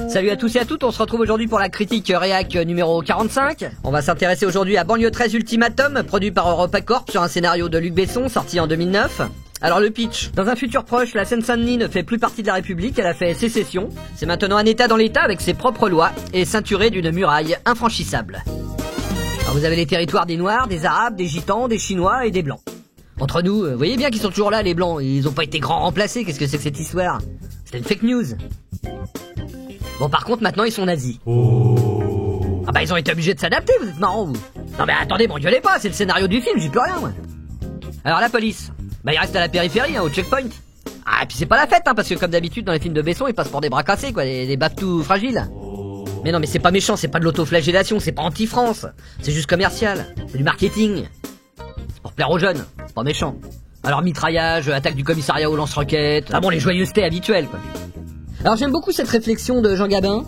Salut à tous et à toutes, on se retrouve aujourd'hui pour la critique réac numéro 45. On va s'intéresser aujourd'hui à Banlieue 13 Ultimatum, produit par EuropaCorp sur un scénario de Luc Besson, sorti en 2009. Alors le pitch, dans un futur proche, la Seine-Saint-Denis ne fait plus partie de la République, elle a fait sécession. C'est maintenant un état dans l'état avec ses propres lois et ceinturé d'une muraille infranchissable. Alors vous avez les territoires des Noirs, des Arabes, des Gitans, des Chinois et des Blancs. Entre nous, vous voyez bien qu'ils sont toujours là les Blancs, ils ont pas été grands remplacés, qu'est-ce que c'est que cette histoire? C'était une fake news. Bon par contre maintenant ils sont nazis. Oh. Ah bah ils ont été obligés de s'adapter, vous êtes marrants vous. Non mais attendez, m'engueulez pas, c'est le scénario du film, j'y peux rien moi. Alors la police, bah ils restent à la périphérie, hein, au checkpoint. Ah et puis c'est pas la fête hein, parce que comme d'habitude dans les films de Besson ils passent pour des bras cassés quoi, des baves tout fragiles. Mais non mais c'est pas méchant, c'est pas de l'autoflagellation, c'est pas anti-France. C'est juste commercial, c'est du marketing. C'est pour plaire aux jeunes, c'est pas méchant. Alors mitraillage, attaque du commissariat au lance-roquettes, ah bon les joyeusetés habituelles quoi. Alors j'aime beaucoup cette réflexion de Jean Gabin.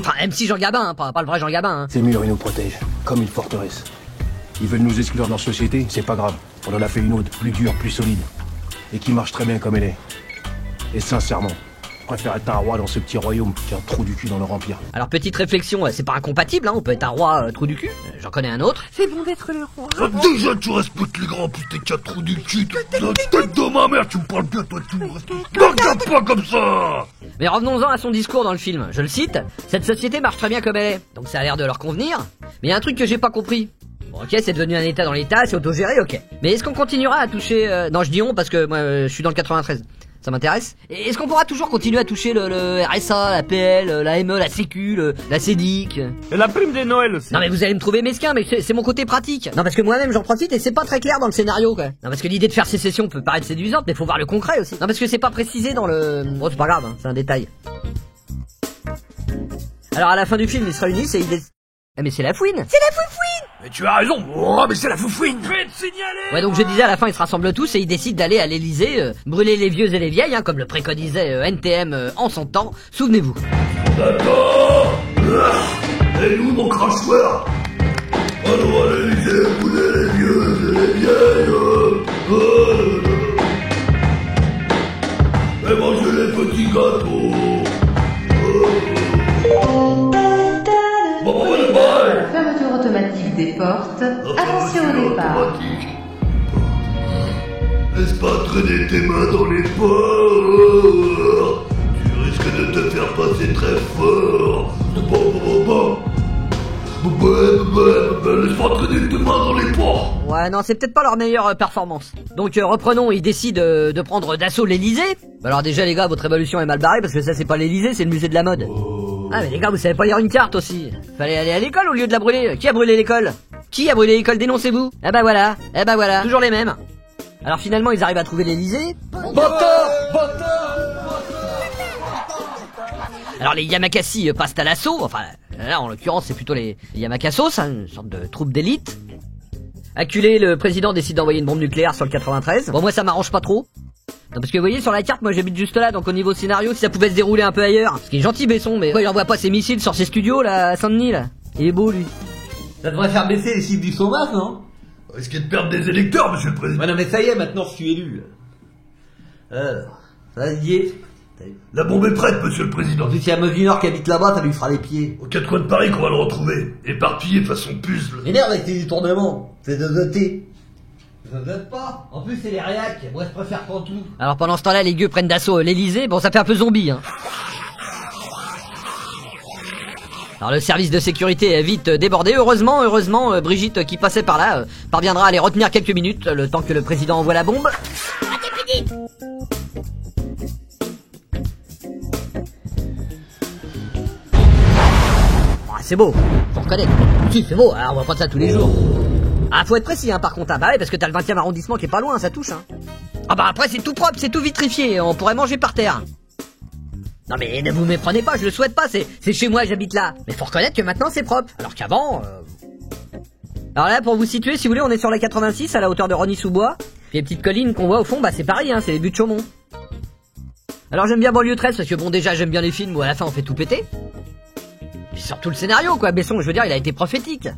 Enfin MC Jean Gabin, hein, pas le vrai Jean Gabin. Hein. Ces murs ils nous protègent, comme une forteresse. Ils veulent nous exclure de leur société, c'est pas grave. On en a fait une autre, plus dure, plus solide. Et qui marche très bien comme elle est. Et sincèrement, je préfère être un roi dans ce petit royaume qu'un trou du cul dans leur empire. Alors petite réflexion, c'est pas incompatible, hein, on peut être un roi trou du cul. J'en connais un autre. C'est bon d'être le roi. Déjà tu respectes les grands, putain qu'un trou du cul. Tête de ma mère, tu me parles bien toi, tu me respectes. Ne regarde pas comme ça. Mais revenons-en à son discours dans le film. Je le cite, cette société marche très bien comme elle est. Donc ça a l'air de leur convenir. Mais il y a un truc que j'ai pas compris. Bon, ok, c'est devenu un état dans l'état, c'est autogéré, ok. Mais est-ce qu'on continuera à toucher... Non, je dis on parce que moi, je suis dans le 93. Ça m'intéresse. Et est-ce qu'on pourra toujours continuer à toucher le RSA, la PL, la ME, la Sécu, la CEDIC? Et la prime des Noël aussi. Non mais vous allez me trouver mesquin, mais c'est mon côté pratique. Non parce que moi-même j'en profite et c'est pas très clair dans le scénario quoi. Non parce que l'idée de faire sécession peut paraître séduisante, mais faut voir le concret aussi. Non parce que c'est pas précisé dans le... Bon c'est pas grave, hein, c'est un détail. Alors à la fin du film ils se réunissent et ils... Ah mais c'est la fouine. C'est la fouine. Mais tu as raison, oh mais c'est la foufouine. Je vais te signaler. Ouais donc je disais à la fin ils se rassemblent tous et ils décident d'aller à l'Elysée, brûler les vieux et les vieilles, hein, comme le préconisait NTM en son temps, souvenez-vous. D'accord. Et nous mon crachoir. Allons à l'Élysée, brûler les vieux et les vieilles. Et manger les petits gâteaux. Fermeture automatique des portes. Attention au départ. Laisse pas traîner tes mains dans les portes. Tu risques de te faire passer très fort. Laisse pas traîner tes mains dans les portes. Ouais non c'est peut-être pas leur meilleure performance. Donc reprenons, ils décident de prendre d'assaut l'Elysée. Bah alors déjà les gars votre révolution est mal barrée parce que ça c'est pas l'Elysée, c'est le musée de la mode. Ah mais les gars vous savez pas lire une carte aussi. Fallait aller à l'école au lieu de la brûler. Qui a brûlé l'école? Qui a brûlé l'école? Dénoncez-vous. Eh bah voilà, toujours les mêmes. Alors finalement ils arrivent à trouver l'Elysée. Alors les Yamakasi passent à l'assaut, enfin là en l'occurrence c'est plutôt les Yamakassos, hein, une sorte de troupe d'élite. Acculé, le président décide d'envoyer une bombe nucléaire sur le 93. Bon moi ça m'arrange pas trop. Non parce que vous voyez sur la carte moi j'habite juste là, donc au niveau scénario si ça pouvait se dérouler un peu ailleurs. Ce qui est gentil Besson, mais il envoie pas ses missiles sur ses studios là à Saint-Denis là. Il est beau lui. Ça devrait faire baisser les chiffres du chômage, non? On risque de perdre des électeurs, monsieur le président. Ouais non mais ça y est, maintenant je suis élu. Alors, ça y est. La bombe est prête, monsieur le président. En plus il y a Meuse du Nord qui habite là-bas, ça lui fera les pieds. Aux quatre coins de Paris qu'on va le retrouver, éparpillé façon puzzle. Énerve avec tes détournements, c'est de voter. Je vote pas. En plus c'est les réacs, moi je préfère prendre tout. Alors pendant ce temps-là les gueux prennent d'assaut l'Elysée, bon ça fait un peu zombie hein. Alors le service de sécurité est vite débordé, heureusement Brigitte qui passait par là parviendra à les retenir quelques minutes, le temps que le président envoie la bombe. C'est beau, faut reconnaître. Si c'est beau, alors on voit pas ça tous les jours. Ah faut être précis hein par contre, ah bah ouais parce que t'as le 20e arrondissement qui est pas loin, ça touche hein. Ah bah après c'est tout propre, c'est tout vitrifié, on pourrait manger par terre. Non mais ne vous méprenez pas, je le souhaite pas, c'est chez moi, j'habite là. Mais faut reconnaître que maintenant c'est propre, alors qu'avant... Alors là pour vous situer, si vous voulez, on est sur la 86 à la hauteur de Rosny-sous-Bois. Puis les petites collines qu'on voit au fond, bah c'est pareil hein, c'est les buttes de Chaumont. Alors j'aime bien Banlieue 13 parce que bon déjà j'aime bien les films où à la fin on fait tout péter. Puis surtout le scénario quoi, Besson je veux dire il a été prophétique.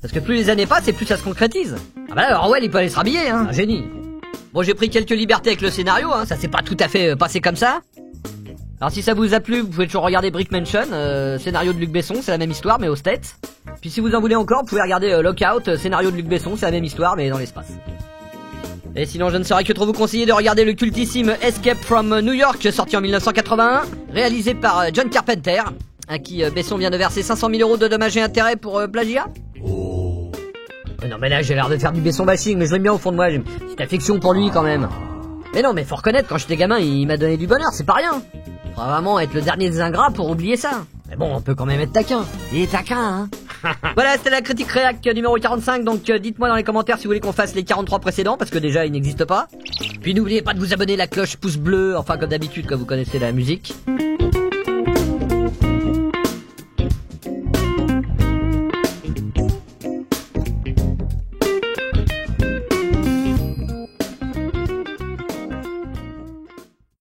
Parce que plus les années passent et plus ça se concrétise. Ah bah là Orwell il peut aller se rhabiller hein, un génie. Bon j'ai pris quelques libertés avec le scénario hein, ça s'est pas tout à fait passé comme ça. Alors si ça vous a plu, vous pouvez toujours regarder Brick Mansion, scénario de Luc Besson, c'est la même histoire mais aux States. Puis si vous en voulez encore, vous pouvez regarder Lockout, scénario de Luc Besson, c'est la même histoire mais dans l'espace. Et sinon je ne saurais que trop vous conseiller de regarder le cultissime Escape from New York, sorti en 1981, réalisé par John Carpenter, à qui Besson vient de verser 500 000 € de dommages et intérêts pour plagiat. Non mais là j'ai l'air de faire du Besson bashing, mais je l'aime bien au fond de moi, j'ai une petite affection pour lui quand même. Mais non mais faut reconnaître, quand j'étais gamin il m'a donné du bonheur, c'est pas rien. Faudra vraiment être le dernier des ingrats pour oublier ça. Mais bon, on peut quand même être taquin. Il est taquin, hein. Voilà, c'était la critique réac numéro 45, donc dites-moi dans les commentaires si vous voulez qu'on fasse les 43 précédents, parce que déjà ils n'existent pas. Puis n'oubliez pas de vous abonner, la cloche pouce bleu, enfin comme d'habitude quand vous connaissez la musique.